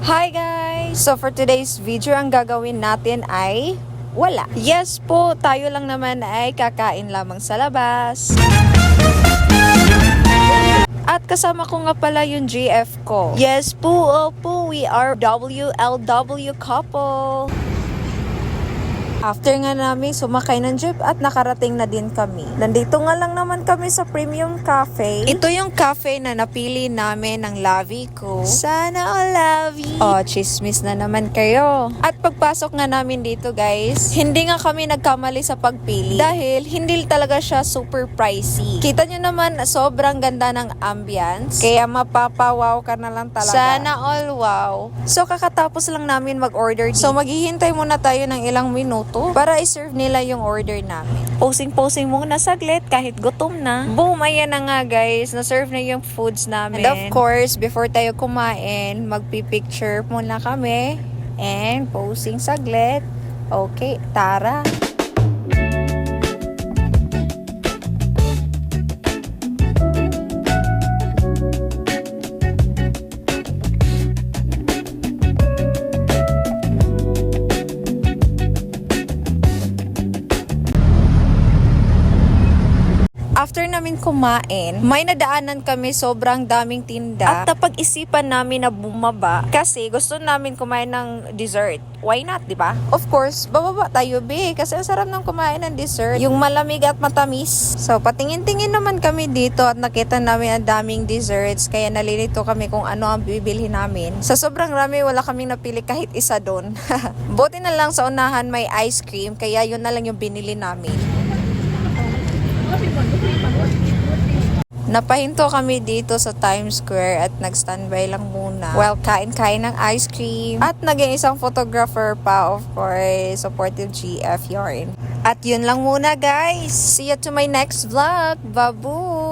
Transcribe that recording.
Hi guys! So for today's video, ang gagawin natin ay wala. Yes po, tayo lang naman ay kakain lamang sa labas. At kasama ko nga pala yung GF ko. Yes po, opo, we are WLW couple. After nga namin sumakay ng jeep at nakarating na din kami. Nandito nga lang naman kami sa Premium Cafe. Ito yung cafe na napili namin ng Lavi ko. Sana all Lavi. Oh, chismis na naman kayo. At pagpasok nga namin dito guys, hindi nga kami nagkamali sa pagpili. Dahil hindi talaga siya super pricey. Kita nyo naman sobrang ganda ng ambience. Kaya mapapawaw ka na lang talaga. Sana all wow. So kakatapos lang namin mag-order dito. So maghihintay muna tayo ng ilang minuto para i-serve nila yung order namin. Posing-posing muna saglit kahit gutom na. Boom! Ayan na nga guys. Na-serve na yung foods namin. And of course, before tayo kumain, magpipicture muna kami. And posing saglit. Okay, tara! After namin kumain, may nadaanan kami sobrang daming tinda. At napag-isipan namin na bumaba kasi gusto namin kumain ng dessert. Why not, di ba? Of course, bababa tayo, be. Kasi ang sarap ng kumain ng dessert. Yung malamig at matamis. So, patingin-tingin naman kami dito at nakita namin ang daming desserts. Kaya nalilito kami kung ano ang bibilhin namin. Sa sobrang rami, wala kaming napili kahit isa doon. Buti na lang sa unahan may ice cream. Kaya yun na lang yung binili namin. Napahinto kami dito sa Times Square at nag-standby lang muna while kain-kain ng ice cream. At naging isang photographer pa, of course, supportive GF yarn. At yun lang muna guys. See you to my next vlog. Babu!